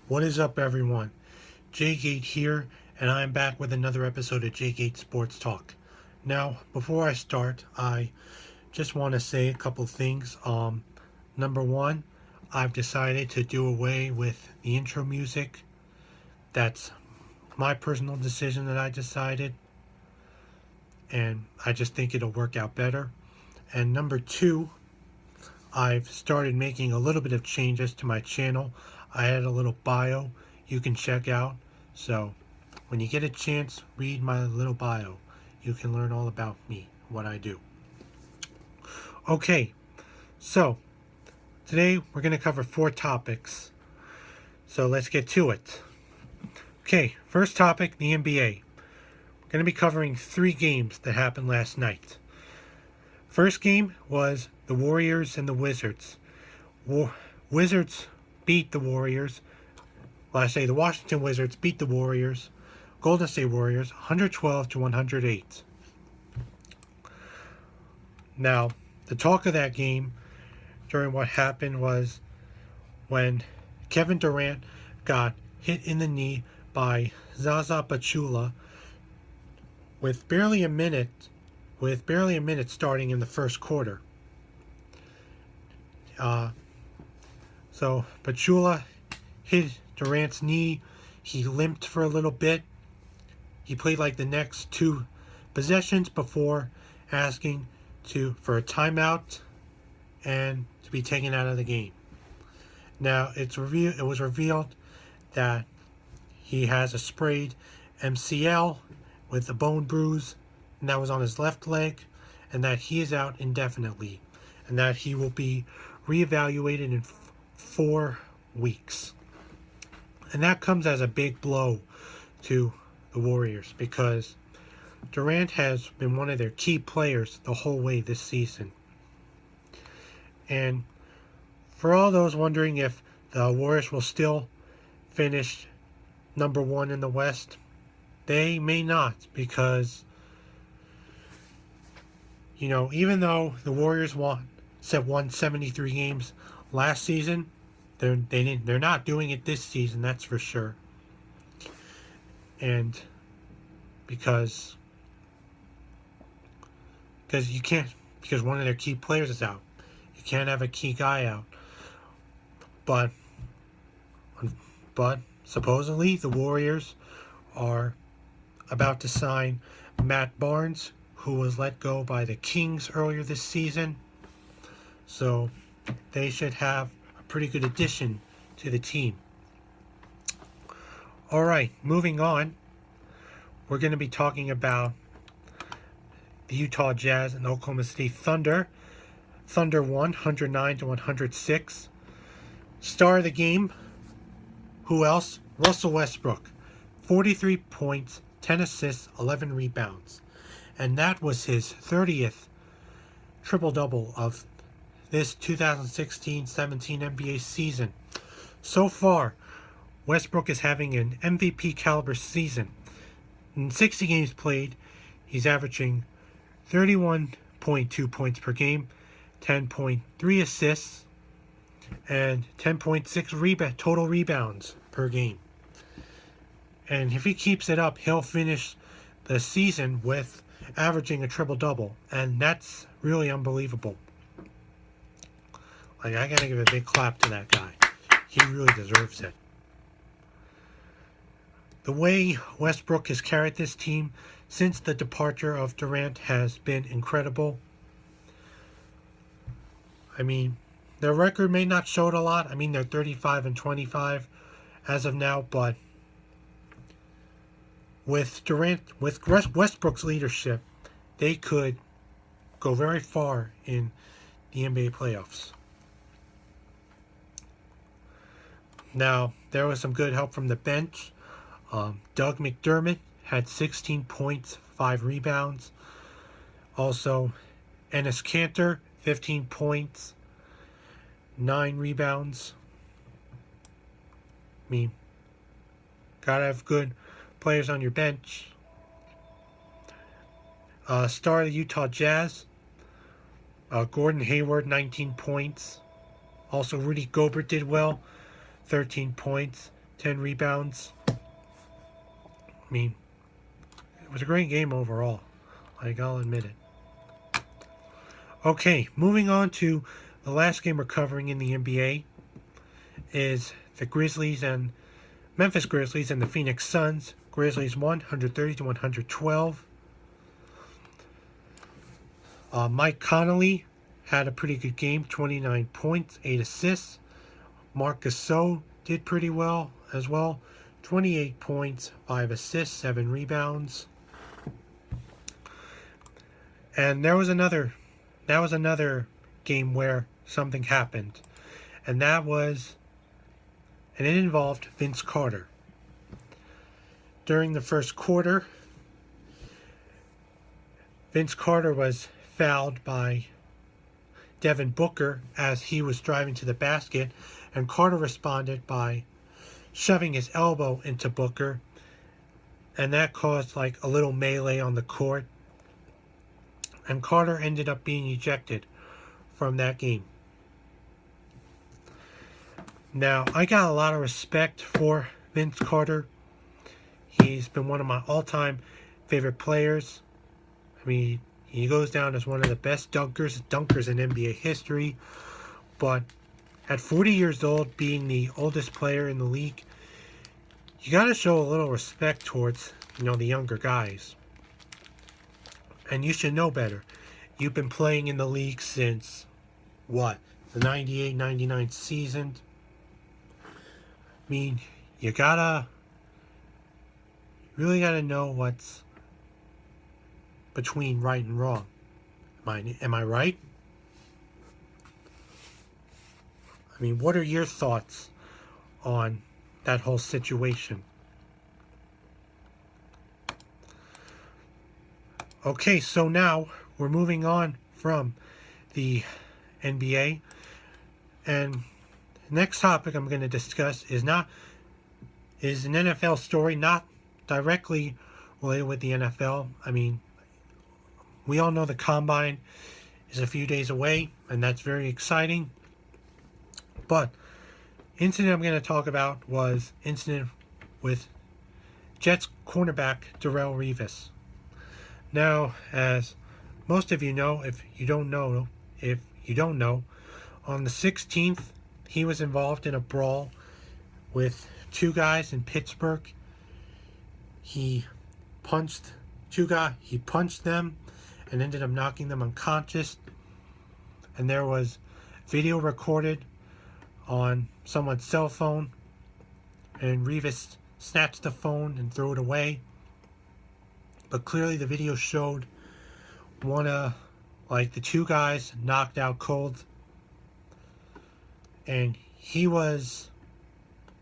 What is up, everyone? JGait here, and I'm back with another episode of JGait Sports Talk. Now, before I start, I just want to say a couple things. Number one, I've decided to do away with the intro music. That's my personal decision that I decided, and I just think it'll work out better. And number two, I've started making a little bit of changes to my channel. I had a little bio you can check out. So when you get a chance, read my little bio. You can learn all about me, what I do. Okay, so today we're going to cover 4 topics. So let's get to it. Okay, first topic, the NBA. We're going to be covering 3 games that happened last night. First game was the Warriors and the Wizards. Wizards beat the Warriors. Well, I say the Washington Wizards beat the Warriors, Golden State Warriors, 112-108. Now, the talk of that game during what happened was when Kevin Durant got hit in the knee by Zaza Pachulia with barely a minute starting in the first quarter. So Pachulia hit Durant's knee. He limped for a little bit. He played like the next 2 possessions before asking for a timeout and to be taken out of the game. Now it was revealed that he has a sprayed MCL with a bone bruise, and that was on his left leg, and that he is out indefinitely, and that he will be reevaluated in 4 weeks. And that comes as a big blow to the Warriors because Durant has been one of their key players the whole way this season. And for all those wondering if the Warriors will still finish number 1 in the West, they may not, because even though the Warriors won 73 games last season, they're not doing it this season, that's for sure. And because one of their key players is out. You can't have a key guy out. But supposedly the Warriors are about to sign Matt Barnes, who was let go by the Kings earlier this season. So they should have a pretty good addition to the team. Alright, moving on. We're going to be talking about the Utah Jazz and Oklahoma City Thunder. Thunder won 109-106. Star of the game, who else? Russell Westbrook. 43 points, 10 assists, 11 rebounds. And that was his 30th triple-double of this 2016-17 NBA season. So far, Westbrook is having an MVP caliber season. In 60 games played, he's averaging 31.2 points per game, 10.3 assists, and 10.6 total rebounds per game. And if he keeps it up, he'll finish the season with averaging a triple-double, and that's really unbelievable. I gotta give a big clap to that guy. He really deserves it. The way Westbrook has carried this team since the departure of Durant has been incredible. I mean, their record may not show it a lot. I mean, they're 35-25 as of now, but with Westbrook's leadership, they could go very far in the NBA playoffs. Now, there was some good help from the bench. Doug McDermott had 16 points, 5 rebounds. Also, Enes Kanter, 15 points, 9 rebounds. I mean, gotta have good players on your bench. Star of the Utah Jazz, Gordon Hayward, 19 points. Also, Rudy Gobert did well, 13 points. 10 rebounds. I mean, it was a great game overall. Like, I'll admit it. Okay, moving on to the last game we're covering in the NBA is the Grizzlies and Memphis Grizzlies and the Phoenix Suns. Grizzlies won 130 to 112. Mike Conley had a pretty good game, 29 points, 8 assists. Marc Gasol did pretty well as well, 28 points, 5 assists, 7 rebounds. And that was another game where something happened, and it involved Vince Carter. During the first quarter, Vince Carter was fouled by Devin Booker as he was driving to the basket, and Carter responded by shoving his elbow into Booker, and that caused like a little melee on the court, and Carter ended up being ejected from that game. Now, I got a lot of respect for Vince Carter. He's been one of my all-time favorite players. I mean, he goes down as one of the best dunkers in NBA history. But at 40 years old, being the oldest player in the league, you got to show a little respect towards, the younger guys. And you should know better. You've been playing in the league since, the 98-99 season. I mean, you really gotta know what's between right and wrong. Am I right? I mean, what are your thoughts on that whole situation? Okay, so now we're moving on from the NBA, and the next topic I'm going to discuss is an NFL story, not directly related with the NFL. I mean, we all know the Combine is a few days away, and that's very exciting. But incident I'm going to talk about was incident with Jets cornerback Darrelle Revis. Now, as most of you know, if you don't know, on the 16th, he was involved in a brawl with two guys in Pittsburgh. He punched them and ended up knocking them unconscious. And there was video recorded on someone's cell phone, and Revis snatched the phone and threw it away. But clearly the video showed the two guys knocked out cold, and he was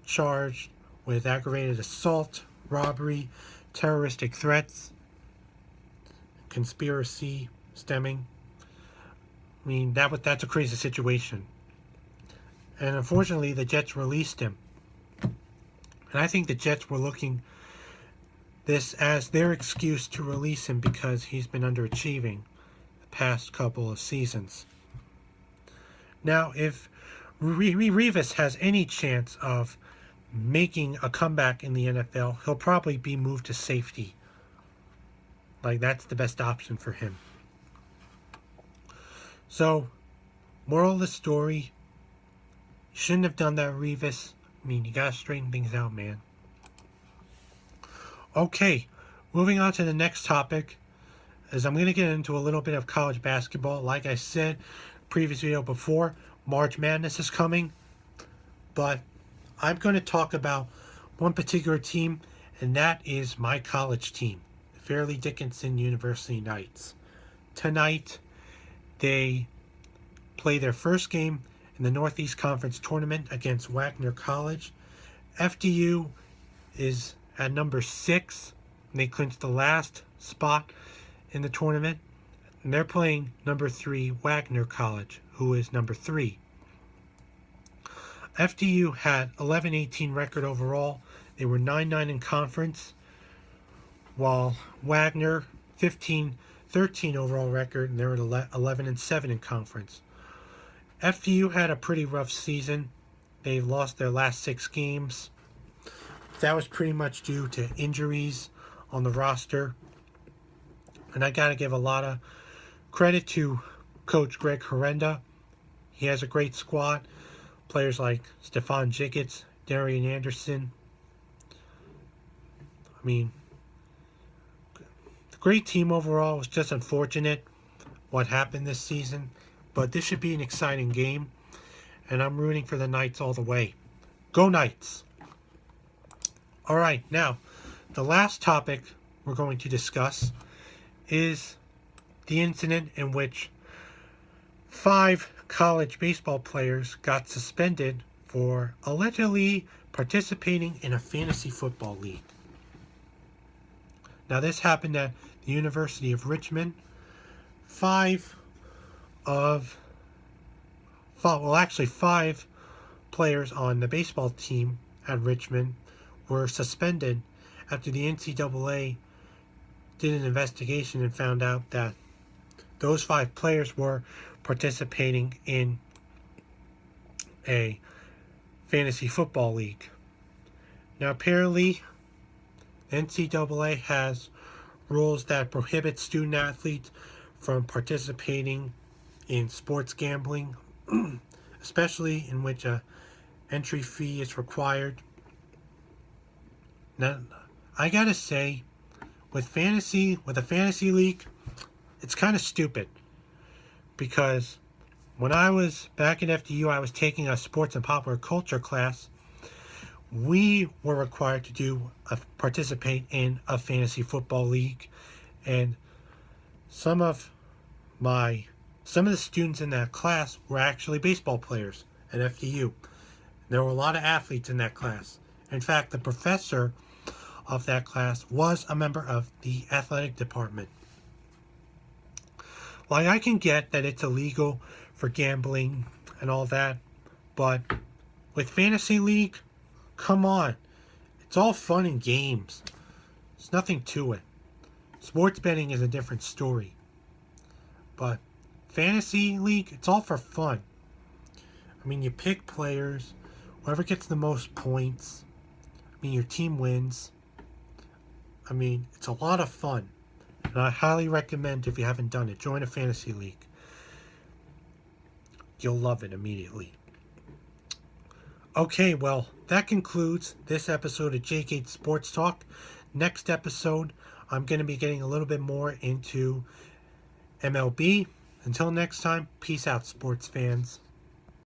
charged with aggravated assault, robbery, terroristic threats, conspiracy stemming. I mean, that's a crazy situation. And unfortunately, the Jets released him. And I think the Jets were looking this as their excuse to release him because he's been underachieving the past couple of seasons. Now, if Revis has any chance of making a comeback in the NFL, he'll probably be moved to safety. That's the best option for him. So, moral of the story, you shouldn't have done that, Revis. I mean, you gotta straighten things out, man. Okay, moving on to the next topic, is I'm going to get into a little bit of college basketball. Like I said, previous video before, March Madness is coming, but I'm going to talk about one particular team, and that is my college team, the Fairleigh Dickinson University Knights. Tonight, they play their first game in the Northeast Conference Tournament against Wagner College. FDU is at number 6, and they clinched the last spot in the tournament. And they're playing number 3 Wagner College, who is number 3. FDU had 11-18 record overall. They were 9-9 in conference, while Wagner 15-13 overall record, and they were 11-7 in conference. FDU had a pretty rough season. They lost their last 6 games. that was pretty much due to injuries on the roster. And I got to give a lot of credit to Coach Greg Horrenda. He has a great squad. Players like Stefan Jiggets, Darian Anderson. I mean, the great team overall. Was just unfortunate what happened this season. But this should be an exciting game. And I'm rooting for the Knights all the way. Go Knights! Alright, now, the last topic we're going to discuss is the incident in which 5 college baseball players got suspended for allegedly participating in a fantasy football league. Now, this happened at the University of Richmond. 5 players on the baseball team at Richmond were suspended after the NCAA did an investigation and found out that those 5 players were participating in a fantasy football league. Now, apparently, NCAA has rules that prohibit student athletes from participating in sports gambling, especially in which a entry fee is required. Now, I gotta say, with a fantasy league, it's kind of stupid. Because when I was back at FDU, I was taking a sports and popular culture class. We were required to participate in a fantasy football league, and some of the students in that class were actually baseball players at FDU. There were a lot of athletes in that class. In fact, the professor of that class was a member of the athletic department. Like, I can get that it's illegal for gambling and all that, but with Fantasy League, come on. It's all fun and games. There's nothing to it. Sports betting is a different story. But Fantasy League, it's all for fun. I mean, you pick players, whoever gets the most points. I mean, your team wins. I mean, it's a lot of fun. And I highly recommend, if you haven't done it, join a fantasy league. You'll love it immediately. Okay, well, that concludes this episode of JGait Sports Talk. Next episode, I'm going to be getting a little bit more into MLB. Until next time, peace out, sports fans.